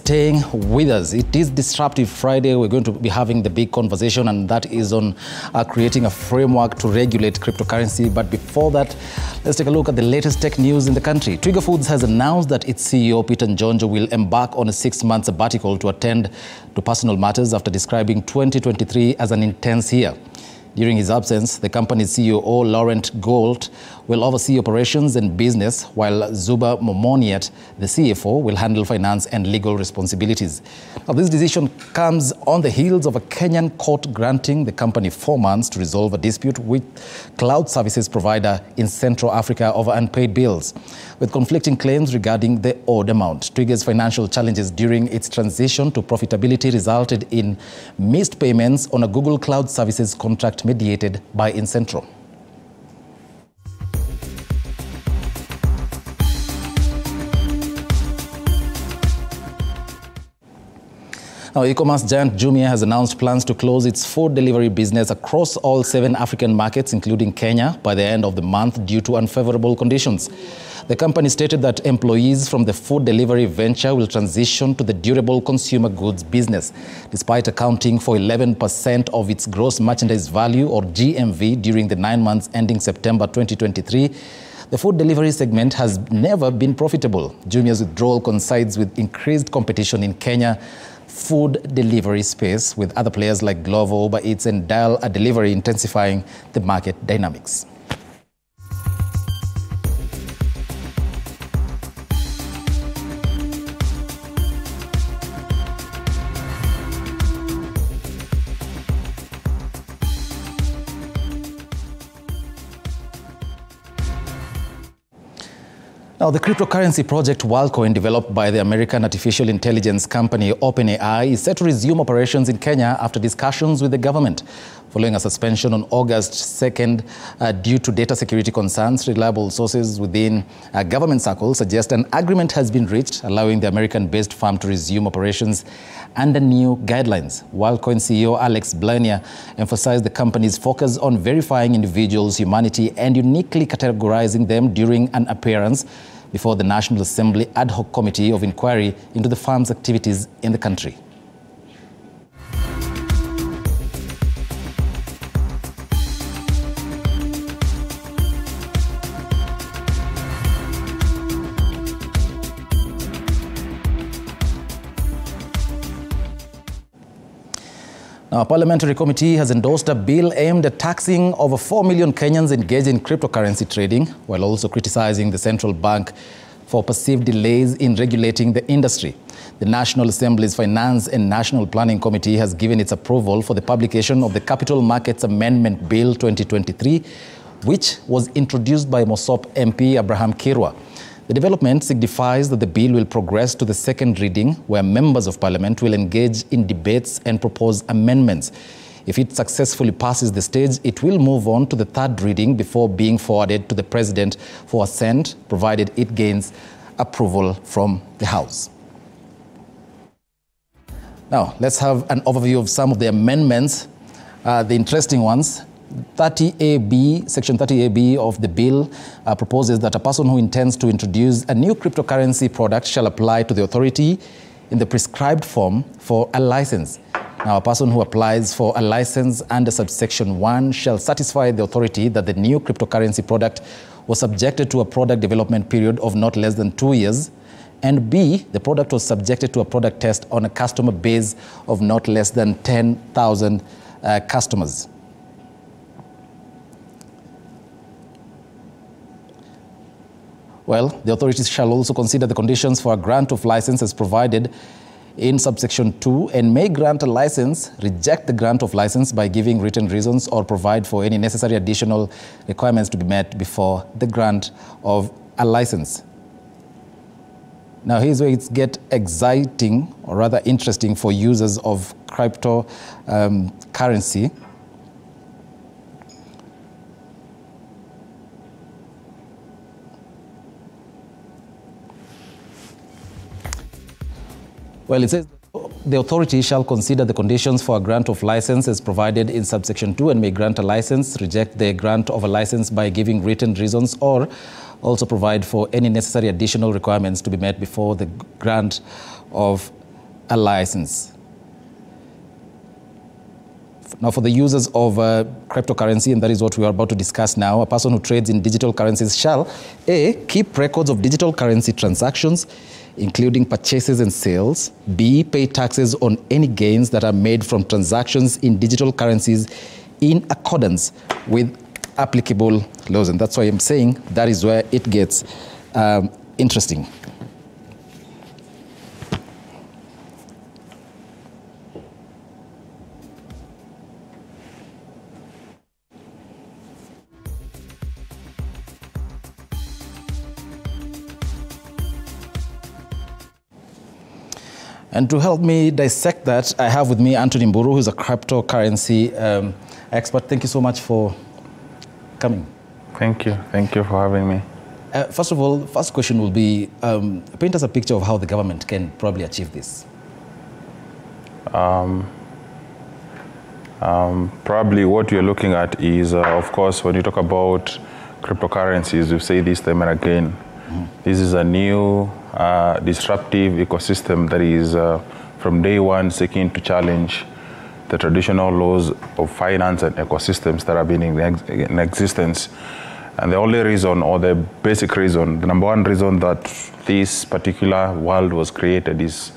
staying with us. It is Disruptive Friday. We're going to be having the big conversation, and that is on creating a framework to regulate cryptocurrency. But before that, let's take a look at the latest tech news in the country. Twiga Foods has announced that its CEO, Peter Njonjo, will embark on a 6-month sabbatical to attend to personal matters after describing 2023 as an intense year. During his absence, the company's CEO, Laurent Gault, will oversee operations and business, while Zuba Momoniat, the CFO, will handle finance and legal responsibilities. Now, this decision comes on the heels of a Kenyan court granting the company 4 months to resolve a dispute with cloud services provider in Central Africa over unpaid bills, with conflicting claims regarding the owed amount. Twiga's financial challenges during its transition to profitability resulted in missed payments on a Google Cloud Services contract mediated by Incentro. Now, e-commerce giant Jumia has announced plans to close its food delivery business across all 7 African markets, including Kenya, by the end of the month due to unfavorable conditions. The company stated that employees from the food delivery venture will transition to the durable consumer goods business, despite accounting for 11% of its gross merchandise value, or GMV, during the 9 months ending September 2023. The food delivery segment has never been profitable. Jumia's withdrawal coincides with increased competition in Kenya food delivery space, with other players like Glovo, Uber Eats and Dial a Delivery intensifying the market dynamics. Now, the cryptocurrency project WorldCoin, developed by the American artificial intelligence company OpenAI, is set to resume operations in Kenya after discussions with the government. Following a suspension on August 2nd due to data security concerns, reliable sources within government circles suggest an agreement has been reached, allowing the American-based firm to resume operations under new guidelines. WorldCoin CEO Alex Blania emphasized the company's focus on verifying individuals' humanity and uniquely categorizing them during an appearance before the National Assembly Ad Hoc Committee of Inquiry into the firm's activities in the country. Now, a parliamentary committee has endorsed a bill aimed at taxing over 4 million Kenyans engaged in cryptocurrency trading, while also criticizing the central bank for perceived delays in regulating the industry. The National Assembly's Finance and National Planning Committee has given its approval for the publication of the Capital Markets Amendment Bill 2023, which was introduced by Mosop MP Abraham Kirwa. The development signifies that the bill will progress to the second reading, where members of parliament will engage in debates and propose amendments. If it successfully passes the stage, it will move on to the third reading before being forwarded to the president for assent, provided it gains approval from the House. Now, let's have an overview of some of the amendments, the interesting ones. 30AB, Section 30AB of the bill proposes that a person who intends to introduce a new cryptocurrency product shall apply to the authority in the prescribed form for a license. Now, a person who applies for a license under subsection 1 shall satisfy the authority that the new cryptocurrency product was subjected to a product development period of not less than 2 years, and B, the product was subjected to a product test on a customer base of not less than 10,000 customers. Well, the authorities shall also consider the conditions for a grant of license as provided in subsection 2 and may grant a license, reject the grant of license by giving written reasons, or provide for any necessary additional requirements to be met before the grant of a license. Now, here's where it gets exciting, or rather interesting, for users of cryptocurrency. Well, it says the authority shall consider the conditions for a grant of license as provided in subsection 2 and may grant a license, reject the grant of a license by giving written reasons, or also provide for any necessary additional requirements to be met before the grant of a license. Now, for the users of cryptocurrency, and that is what we are about to discuss now, a person who trades in digital currencies shall A, keep records of digital currency transactions, including purchases and sales, B, pay taxes on any gains that are made from transactions in digital currencies in accordance with applicable laws. And that's why I'm saying that is where it gets interesting. And to help me dissect that, I have with me Anthony Mburu, who's a cryptocurrency expert. Thank you so much for coming. Thank you. Thank you for having me. First of all, first question will be, paint us a picture of how the government can probably achieve this. Probably what you're looking at is, of course, when you talk about cryptocurrencies, you say this time and again, this is a new disruptive ecosystem that is from day one seeking to challenge the traditional laws of finance and ecosystems that have been in existence. And the only reason, or the basic reason, the number one reason that this particular world was created is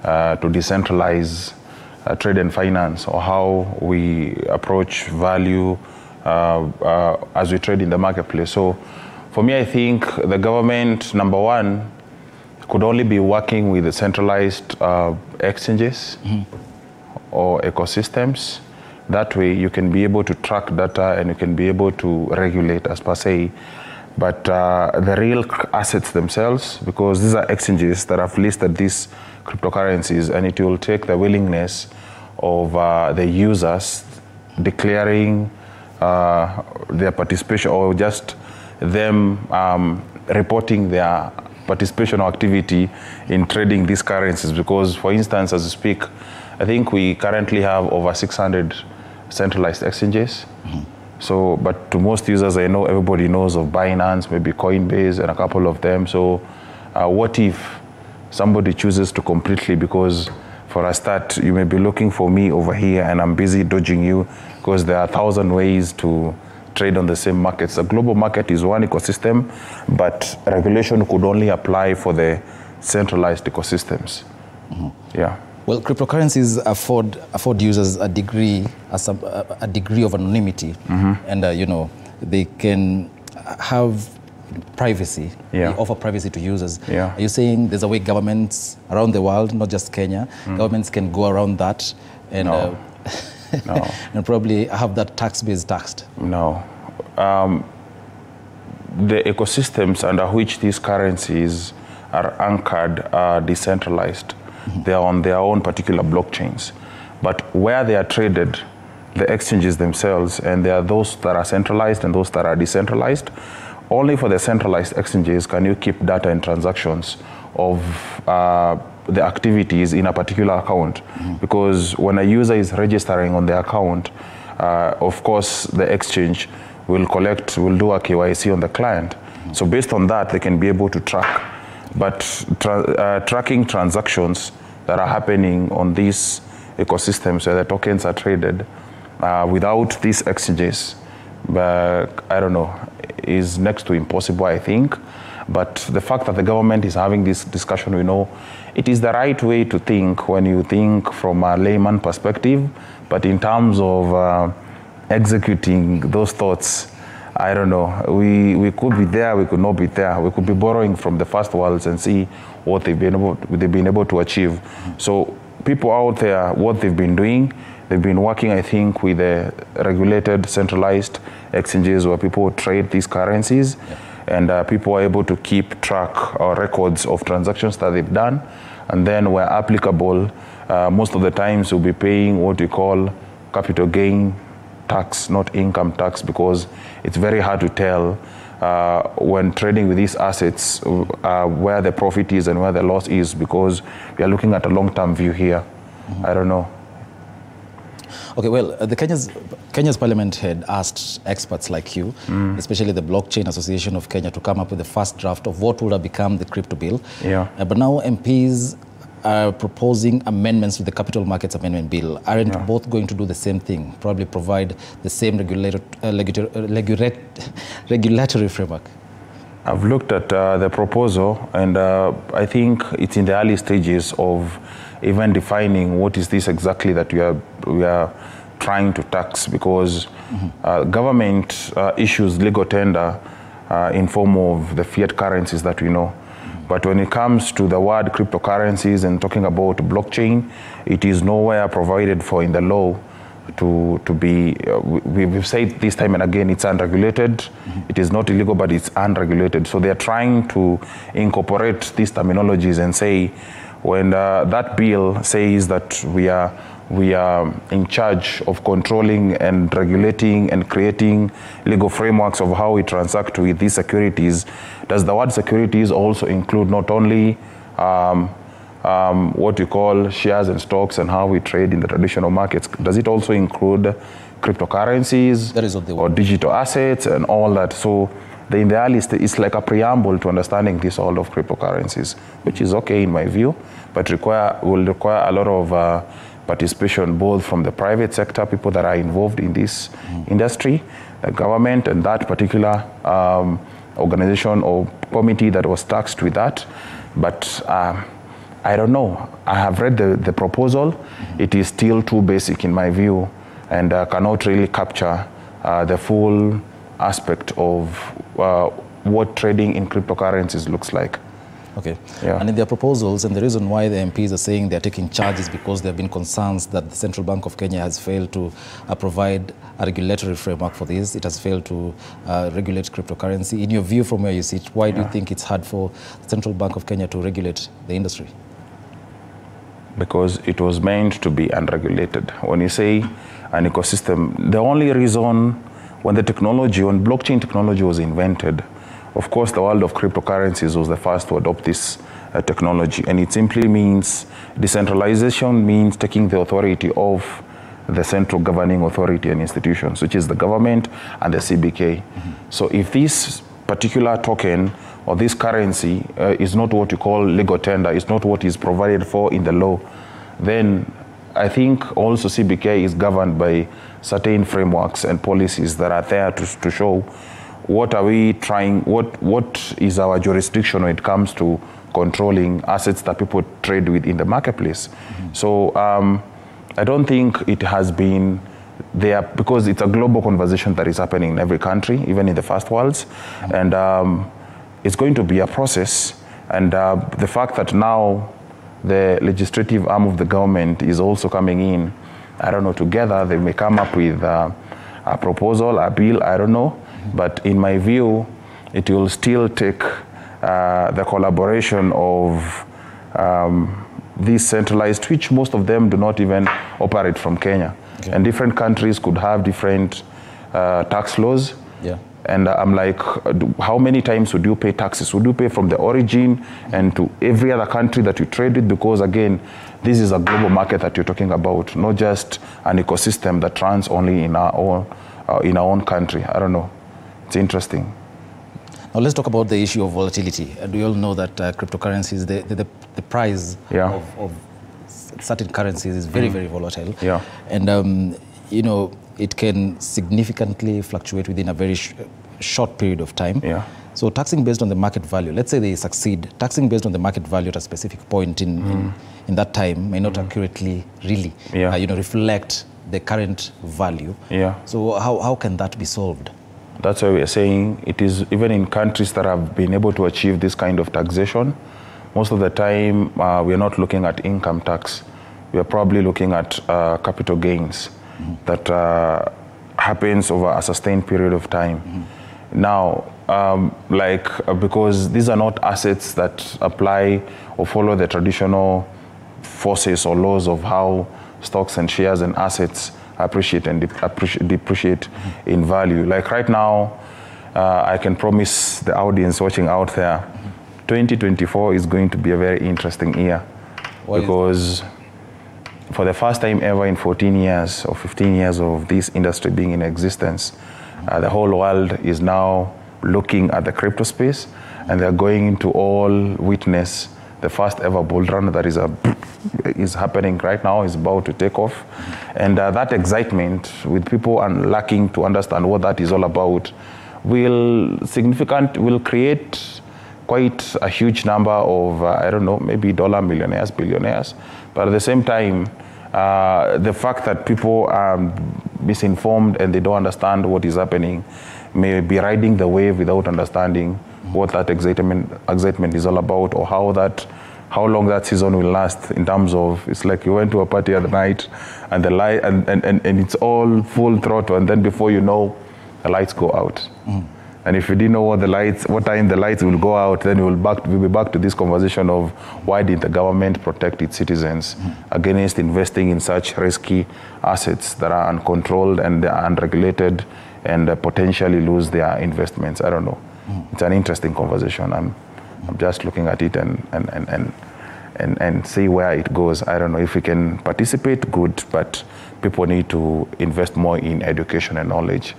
to decentralize trade and finance, or how we approach value as we trade in the marketplace. So for me, I think the government, number one, could only be working with the centralized exchanges or ecosystems. That way you can be able to track data and you can be able to regulate as per se. But the real assets themselves, because these are exchanges that have listed these cryptocurrencies, and it will take the willingness of the users declaring their participation, or just them reporting their participation or activity in trading these currencies. Because, for instance, as we speak, I think we currently have over 600 centralized exchanges. So, but to most users, I know everybody knows of Binance, maybe Coinbase, and a couple of them. So, what if somebody chooses to completely, because for a start, you may be looking for me over here and I'm busy dodging you, because there are 1,000 ways to trade on the same markets. A global market is one ecosystem, but regulation could only apply for the centralized ecosystems. Yeah. Well, cryptocurrencies afford users a degree of anonymity, and you know, they can have privacy. They offer privacy to users. Are you saying there's a way governments around the world, not just Kenya, governments can go around that and and probably have that tax base taxed? No. The ecosystems under which these currencies are anchored are decentralized. They are on their own particular blockchains. But where they are traded, the exchanges themselves, and there are those that are centralized and those that are decentralized. Only for the centralized exchanges can you keep data and transactions of the activities in a particular account. Because when a user is registering on the account, of course, the exchange will do a KYC on the client. So based on that, they can be able to track. But tracking transactions that are happening on these ecosystems where the tokens are traded without these exchanges, I don't know, is next to impossible, I think. But the fact that the government is having this discussion, we know it is the right way to think when you think from a layman perspective. But in terms of executing those thoughts, I don't know. We could be there, we could not be there. We could be borrowing from the first worlds and see what they've been able to achieve. So people out there, what they've been doing, they've been working, I think, with the regulated, centralized exchanges where people trade these currencies, and people are able to keep track or records of transactions that they've done. And then where applicable, most of the times you'll be paying what you call capital gain tax, not income tax, because it's very hard to tell when trading with these assets where the profit is and where the loss is, because we are looking at a long-term view here. I don't know. Okay, well, Kenya's parliament had asked experts like you, especially the Blockchain Association of Kenya, to come up with the first draft of what would have become the crypto bill. But now MPs are proposing amendments to the Capital Markets Amendment Bill. Aren't both going to do the same thing, probably provide the same regulatory framework? I've looked at the proposal, and I think it's in the early stages of even defining what is this exactly that we are trying to tax, because government issues legal tender in form of the fiat currencies that we know. But when it comes to the word cryptocurrencies and talking about blockchain, it is nowhere provided for in the law to be, we've said this time and again, it's unregulated. It is not illegal, but it's unregulated. So they're trying to incorporate these terminologies and say, when that bill says that we are in charge of controlling and regulating and creating legal frameworks of how we transact with these securities, does the word securities also include not only what we call shares and stocks and how we trade in the traditional markets? Does it also include cryptocurrencies or digital assets and all that? So in the early stage, it's like a preamble to understanding this all of cryptocurrencies, which is okay in my view, but will require a lot of participation both from the private sector, people that are involved in this industry, the government, and that particular organization or committee that was tasked with that. But I don't know. I have read the proposal. It is still too basic in my view, and cannot really capture the full aspect of what trading in cryptocurrencies looks like. Okay. Yeah. And in their proposals, and the reason why the MPs are saying they're taking charge is because there have been concerns that the Central Bank of Kenya has failed to provide a regulatory framework for this. It has failed to regulate cryptocurrency. In your view, from where you sit, why do you think it's hard for the Central Bank of Kenya to regulate the industry? Because it was meant to be unregulated. When you say an ecosystem, the only reason when blockchain technology was invented, of course, the world of cryptocurrencies was the first to adopt this technology, and it simply means decentralization means taking the authority of the central governing authority and institutions, which is the government and the CBK. So if this particular token or this currency is not what you call legal tender, is not what is provided for in the law, then I think also CBK is governed by certain frameworks and policies that are there to show what are we trying, what is our jurisdiction when it comes to controlling assets that people trade with in the marketplace. So I don't think it has been there, because it's a global conversation that is happening in every country, even in the first worlds, and it's going to be a process. And the fact that now the legislative arm of the government is also coming in, I don't know, together they may come up with a proposal, a bill, I don't know. But in my view, it will still take the collaboration of these centralized, which most of them do not even operate from Kenya. Okay. And different countries could have different tax laws. Yeah. And I'm like, how many times would you pay taxes? Would you pay from the origin and to every other country that you trade with? Because again, this is a global market that you're talking about, not just an ecosystem that runs only in our own country. I don't know. It's interesting. Now let's talk about the issue of volatility. And we all know that cryptocurrencies, the price of certain currencies is very, very volatile. Yeah. And you know, it can significantly fluctuate within a very short period of time. Yeah. So taxing based on the market value, let's say they succeed, taxing based on the market value at a specific point in that time may not accurately really reflect the current value. Yeah. So how can that be solved? That's why we are saying it is, even in countries that have been able to achieve this kind of taxation, most of the time we are not looking at income tax. We are probably looking at capital gains that happens over a sustained period of time. Now, because these are not assets that apply or follow the traditional forces or laws of how stocks and shares and assets appreciate and depreciate in value. Like right now, I can promise the audience watching out there, 2024 is going to be a very interesting year. Because for the first time ever in 14 years or 15 years of this industry being in existence, the whole world is now looking at the crypto space, and they're going to all witness the first ever bull run that is happening right now, is about to take off. And that excitement, with people lacking to understand what that is all about, will create quite a huge number of, I don't know, maybe dollar millionaires, billionaires. But at the same time, the fact that people are misinformed and they don't understand what is happening may be riding the wave without understanding what that excitement is all about, or how long that season will last, in terms of, it's like you went to a party at night and the light and it's all full throttle, and then before you know, the lights go out. And if you didn't know what time the lights will go out, then we'll be back to this conversation of why did the government protect its citizens against investing in such risky assets that are uncontrolled and unregulated and potentially lose their investments. I don't know. It's an interesting conversation. I'm just looking at it and see where it goes. I don't know if we can participate, good, but people need to invest more in education and knowledge.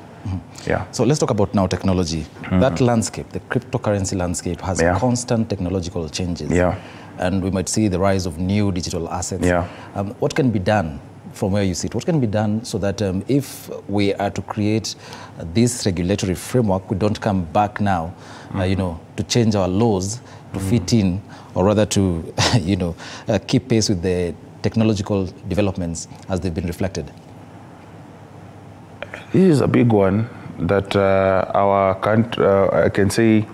Yeah. So let's talk about now technology. That landscape, the cryptocurrency landscape, has constant technological changes. Yeah. And we might see the rise of new digital assets. Yeah. What can be done from where you sit? What can be done so that if we are to create this regulatory framework, we don't come back now, to change our laws to fit in, or rather to, keep pace with the technological developments as they've been reflected? This is a big one that our country, I can say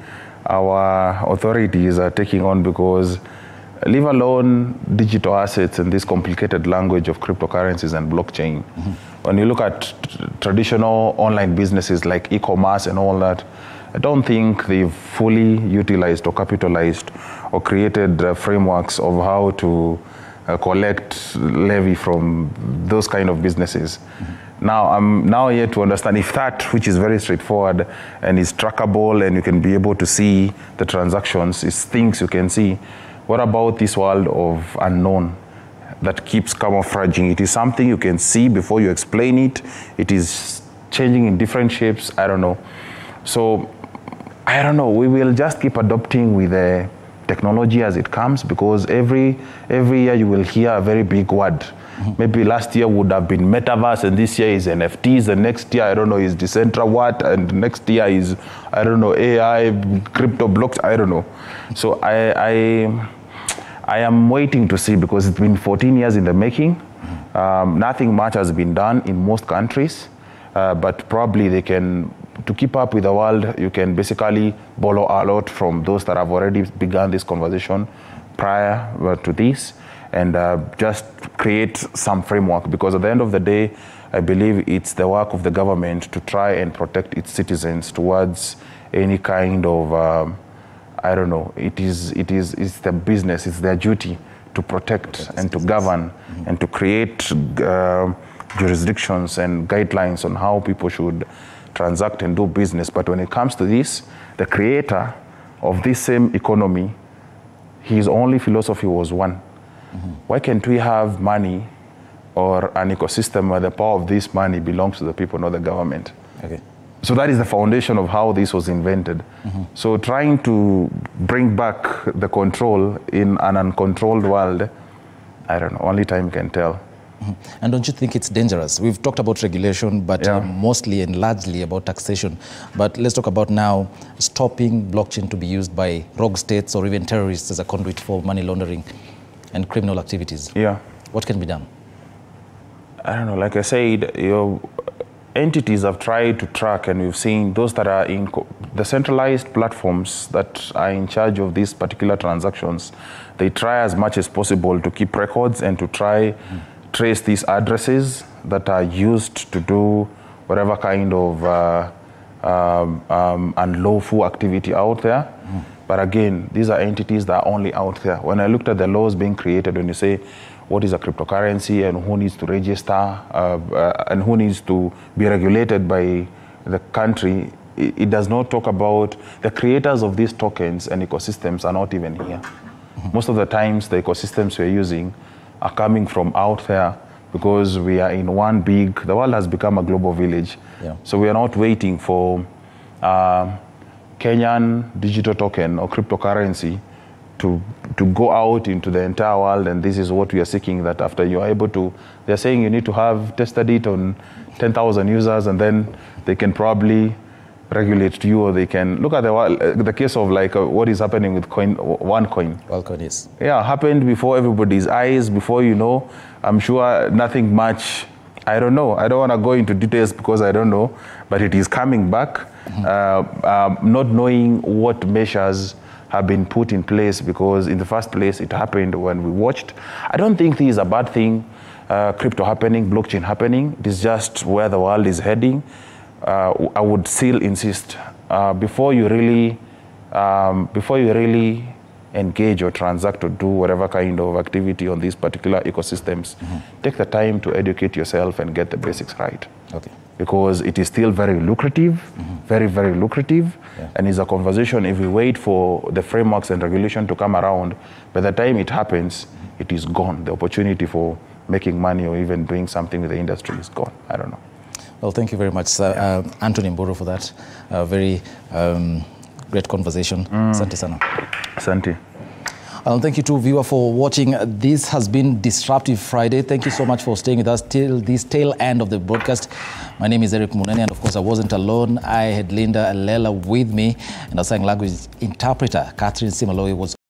our authorities are taking on, because leave alone digital assets and this complicated language of cryptocurrencies and blockchain. When you look at traditional online businesses like e-commerce and all that, I don't think they've fully utilized or capitalized or created frameworks of how to collect levy from those kind of businesses. Now, I'm now yet to understand if that, which is very straightforward and is trackable and you can be able to see the transactions, is things you can see. What about this world of unknown that keeps camouflaging? It is something you can see before you explain it. It is changing in different shapes. I don't know. So, I don't know. We will just keep adopting with the technology as it comes, because every year you will hear a very big word. Maybe last year would have been metaverse, and this year is NFTs, and next year, I don't know, is Decentra what, and next year is, I don't know, AI, crypto blocks, I don't know. So I am waiting to see, because it's been 14 years in the making. Nothing much has been done in most countries, but probably they can, to keep up with the world, you can basically borrow a lot from those that have already begun this conversation prior to this, and just create some framework, because at the end of the day, I believe it's the work of the government to try and protect its citizens towards any kind of, I don't know, it's the business, it's their duty to protect and to govern and to create jurisdictions and guidelines on how people should transact and do business. But when it comes to this, the creator of this same economy, his only philosophy was one. Why can't we have money or an ecosystem where the power of this money belongs to the people, not the government? Okay. So that is the foundation of how this was invented. So trying to bring back the control in an uncontrolled world, I don't know, only time can tell. And don't you think it's dangerous? We've talked about regulation, but mostly and largely about taxation. But let's talk about now stopping blockchain to be used by rogue states or even terrorists as a conduit for money laundering and criminal activities. Yeah. What can be done? I don't know. Like I said, entities have tried to track, and we've seen those that are in the centralized platforms that are in charge of these particular transactions. They try as much as possible to keep records and to try trace these addresses that are used to do whatever kind of unlawful activity out there. But again, these are entities that are only out there. When I looked at the laws being created, when you say what is a cryptocurrency and who needs to register and who needs to be regulated by the country, it does not talk about the creators of these tokens and ecosystems are not even here. Most of the times, the ecosystems we're using are coming from out there, because we are in one big, the world has become a global village. So we are not waiting for Kenyan digital token or cryptocurrency go out into the entire world, and this is what we are seeking, that after you are able to, they're saying you need to have tested it on 10,000 users, and then they can probably regulate you, or they can look at the case of like what is happening with OneCoin. OneCoin, yes. Yeah, happened before everybody's eyes, before you know. I'm sure nothing much, I don't know. I don't want to go into details because I don't know, but it is coming back, not knowing what measures have been put in place, because in the first place it happened when we watched. I don't think this is a bad thing, crypto happening, blockchain happening. It is just where the world is heading. I would still insist, before you really engage or transact or do whatever kind of activity on these particular ecosystems, take the time to educate yourself and get the basics right. Okay. Because it is still very lucrative, very, very lucrative, and it's a conversation. If we wait for the frameworks and regulation to come around, by the time it happens, it is gone. The opportunity for making money or even doing something with the industry is gone. I don't know. Well, thank you very much, sir. Anthony Mburu, for that very great conversation. Asante sana. Asante. Thank you to viewer for watching. This has been Disruptive Friday. Thank you so much for staying with us till this tail end of the broadcast. My name is Eric Munene, and of course I wasn't alone. I had Linda Alela with me, and our sign language interpreter, Catherine Simaloi, was